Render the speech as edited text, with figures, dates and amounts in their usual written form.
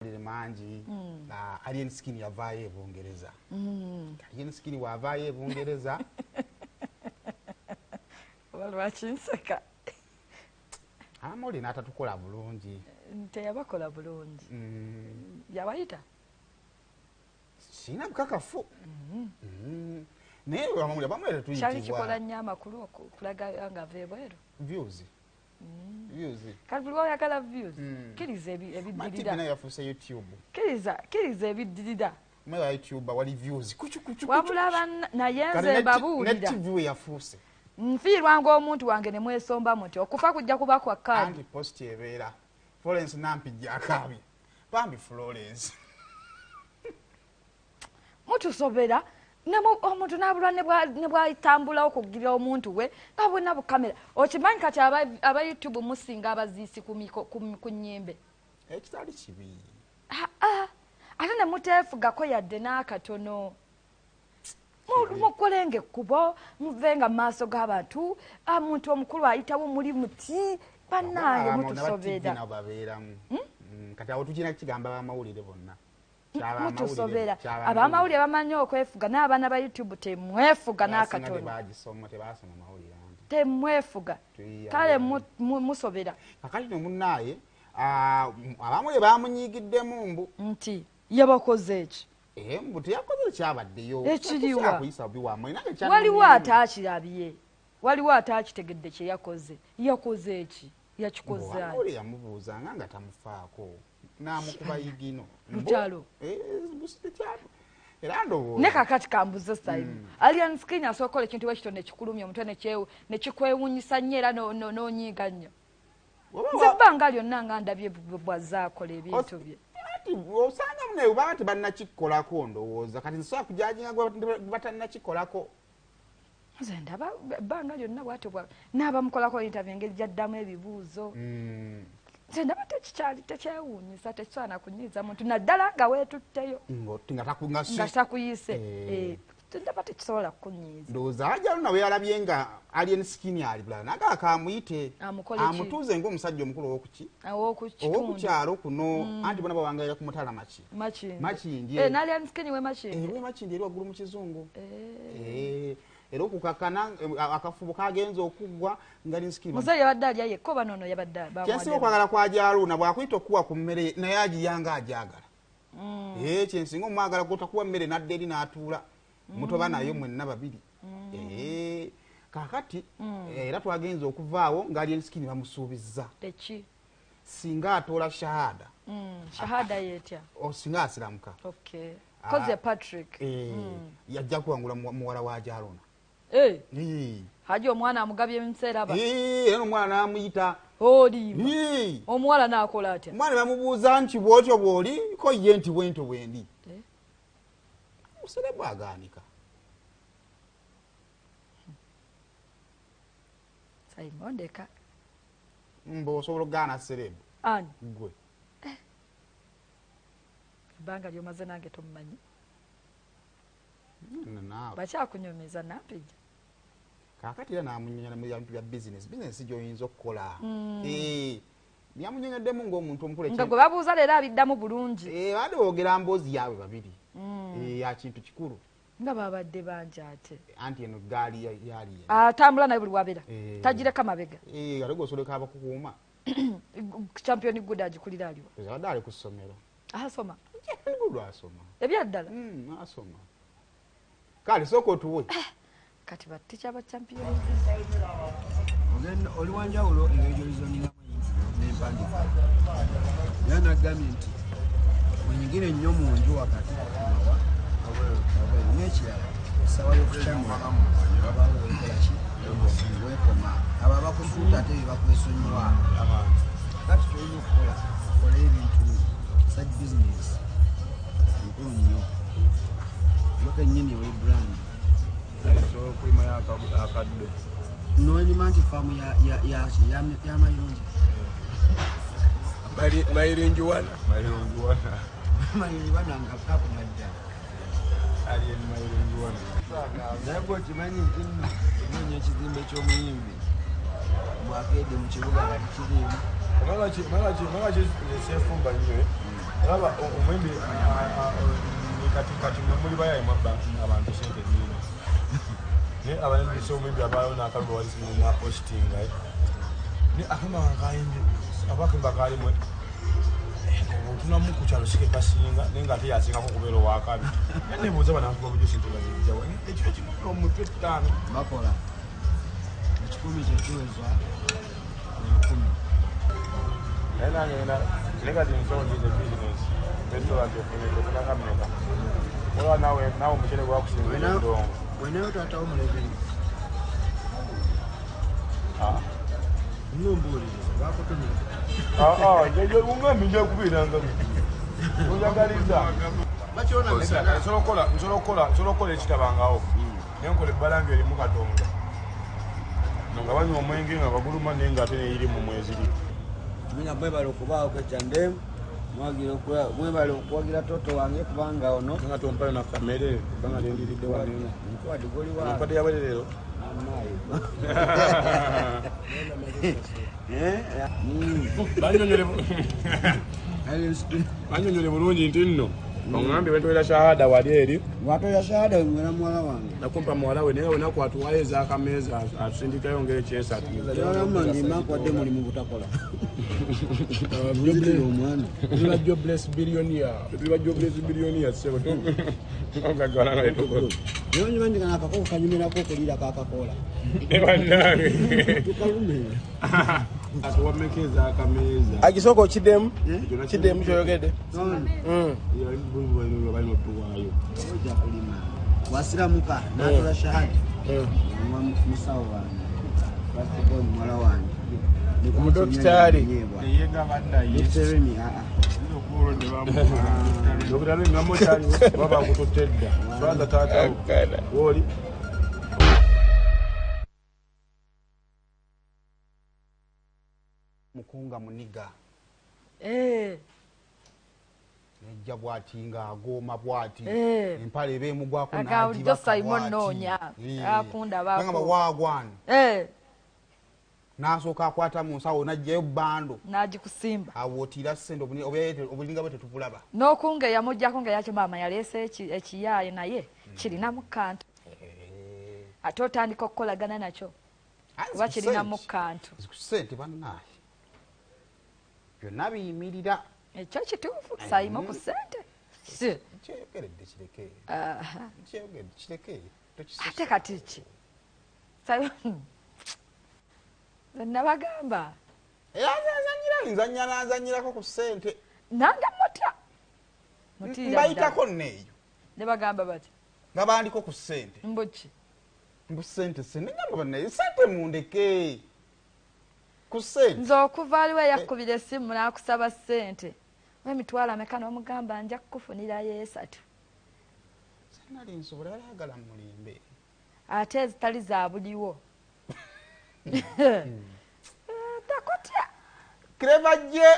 mangi alien skin yavaayo e Bungereza. Alien skin wavaayo e Bungereza. Walwakinseka. Amoli n'atatukola bulungi. Teyabakola bulungi. Yabayita? Sina bukakafu. Naye bamuli bamwere tuyitibwa. Kyali kikola nnyo amakulu okulaga nga ava ebweru. Views. Views. Kati buli oyagala views. Kkiriza ebiddirira. Mati bina yafuuse YouTube. Kkiriza ebiddirira. Mwe YouTube wali views. Kuchu. Wabula naye nze mbabuulira. Ne TV yafuuse. Nfiirwa ng'omuntu wange ne mwesomba muti okufa kujja kuba kwa kkaadi. Anti post ebeera. Florence Nampijja akaabye. Bambi Florence. Mutusobera. Omuntu n'abulwa ne bw'atambula okugira omuntu we nga bwonna bukamera. Okimanyi kati aba YouTube musinga abaziisi ku nnyimbe. Ekitali kibi. Ate ne muteefugako yadde n'akatono. Mukolenge ekkubo muvenga mu maaso g'abantu. Omuntu omukulu ayitawo muli muti bannange mutusobera. Kati awo tukina kigamba abamawulire bonna. Mutusobera abamawulire bamanyi okwefuga n'abaana ba YouTube temwefuga n'akatono. Temwefuga kale musobera. Kakati no munnaaye abamawulire bamunyiigiddemu mbu nti yabakoze eki. Mbu teyakoze kyabaddeyo. Ekiriwa waliwo ataakirabye, waliwo ataakitegedde kye yakoze. Yakoze eki, yakikoze ani? Yamubuuzanga nga tamufaako n'amukuba yigino. Lukyalo. Era ndowooza. Ne kakati kambuze sayimu. Alien skin asookola ekintu bwekito ne kikulumya omutwe ne kikwewuunyisa nnyo era n'onyiiga nnyo. Nze ebbanga lyonna nga ndabye bw'azaakola ebintu bye. Osanga mune ubaba tebannakikolako ndowooza kati nsobola kujajinga batannakikolako. Nze ndaba ebbanga lyonna bw'atyo n'abamukolako interview engeri gy'addamu ebibuuzo. Nze ndaba tekyewuunyisa tekisobola kunyiiza muntu naddala nga weetutteyo. Nga takuyise. Ndaba tekisobola kukunyiiza. Ndowooza Hajji Haruna bwe yalabye nga alien skin ali bulala naga akamuyite amutuuze ng'omusajja omukulu ow'okukyalo kuno anti bona bawangalira ku mutala Makindi. N'alien skin we Makindi. We Makindi eri waggulu mu kizungu. Era okukakana akafubo kagenza okuggwa nga alien skin. Muzeeyi yabadde alya yekka oba noono yabadde bamwadde. Kyensinga okwagala kwa Hajji Haruna bw'akuyita okuwa ku mmere naye agiyanga agyagala. Kyensinga omwagala gw'otakuwa mmere n'adda eri n'atuula. Mutoba nayo mwenna babiri. Kakati era twagenza okuvaawo nga alien skin bamusuubizza. Eki Singa atoola shahada. Shahada yetya? Singa asiramuka. Okay. Koze Patrick. Yajja kuwangula muwala wa Hajji Haruna. Hajji omwana amugabye ebiseera ba. Era n'omwana n'amuyita. Oli. Omuwala n'akola atya? Omwana bamubuuza nti bw'otyo bw'oli ko ye nti bwento bwendi. Serebu agaanika. Sayimondeka. Mbo osobola okugaana serebu. Ani? Gwe. Ebbanga ly'omaze nange tomumanyi. Naawe. Bakyakunyumiza Nampijja. Kaakati era n'amunyonya mu bintu bya bizinesi gy'oyinza okukola. Yamunyonyoddemu ng'omuntu omukulu. Nga gwe babuuza leero abiddamu bulungi. Badde boogera mboozi yaabwe babiri. Ya kintu kikulu. Nga babadde bangi ate. Anti eno gaali yali. Atambula naye buli wabeera. Tagireka mabega. Ate gwosoleka abakukuuma. Champion good agikulira aliwo. Abadde ali ku ssomero. Asoma. Gudu asoma. Ebyaddala. Asoma. Kale sooka otuwe. Kati batticha ba champion. Ogenda oli wanjawulo engeri gy'olizoningamu n'empandiika. Yana gavumenti wenyigire nnyo mu nju wakati n'ekirala esawa y'okutamula abaawo weekolaki weekoma abo abakusuuta ate bebakwesonyiwa kati kyolina okukola kola ebintu such business nkulu nnyo yo kennyini oli brand so kulimayo akadde n'olima nti faamu y'amayonji Mayirungi wana. Mayirungi wana nga kakuna ddala. Alien mayirungi wana. Naye bwe okimanyi nti noonya ekizimbe ky'omuyimbi mu akeede mu kibuga nga tikiriimu. Mala ki seefumba nnyo Laba omwembe kati muli bayayi mwabba abantu sente nnyingi. Naye abayambisa omwembe abaayo n'akalulu wali na postinga ne akamba kayinje abakemba kalimwe tunamu ku kyalo sike kasinga naye ng'ate yasingako okubeera owakabi. Nebuuza banantu babujusi nti bazijjawa ekiro kimukira omutwe 5 bakola ekikumi kyekiweza 10. naye nange nekati nsongize bizinesi restaurant ofuna kameka olwa nawe omucere gwakusinga endongo wenayo taatawo muleberi ngombuuliriza bakutumira ungambi nja kubiranga oyagaliza nsobola okukola ekitabangawo naye nkola ebbalange erimu katonda nga banywa omwenge nga baguluma naye nga ate neiri mu mweziri mina mwebale okubaawo kekyandemu mwebale okuwagira toto wange kubanga ono nga tompayo nakamere banga lendiridde wanena mpadde yawererero banyonyole bulungi nti nno oŋŋambye wentolera shahada wali eri watoya shahada wemwera muwala wange nakumpa muwala we naye wenaku atuwayo ez'akameeza atusindikayo ng'ekyesatu yalamanje makwadde mulimu butakola omwana tuba jobless billionaire sebo nonyimanjika nakakoko kanyumirako okuliira kakakola tukalume atuwameka ez'akameeza agisooka okiddemu kiddemu kyoyogedde balina otuwaayo ojja kulima wasiramuka natola shahada musawo wange bakuba omuwala wange omudokitaali eyenga bannayesereni dokitali ngamokyali baba akutotedda swaza taatawo wooli mukunga muniga nejja bwati ng'agooma bwati empale eba emugwako n'agibakagamba waagwani n'asooka akwata mu nsawo n'aggyayo bando n'agikusimba awo otiira ssente obulinga bwe tetubulaba n'okunga eyamuggyako nga yakyo maama yaleese ekiyaaye naye kirinamu kantu ate otandika okukolagana nakyo kuba kirinamu kantu ssente bannaaye byonna biyimirira ekyo kituufu saayima ku ssente nkyeyogeredde kireke nkyeyogedde kireke ate kati ki nabagamba nzanyirako ku ssente nange mutya mbayitako nneeyo ne bagamba bati nga bandiko ku ssente mbuki mbu ssente negamba bannaye ssente mundeke ku ssente nze okuva aliwo eyakubira essimu n'akusaba ssente emitwalo ameka n'omugamba nja kukufunirayo 3 nali nsobola yagala mulimbe ate ezitali za buliwo takutya Krevajje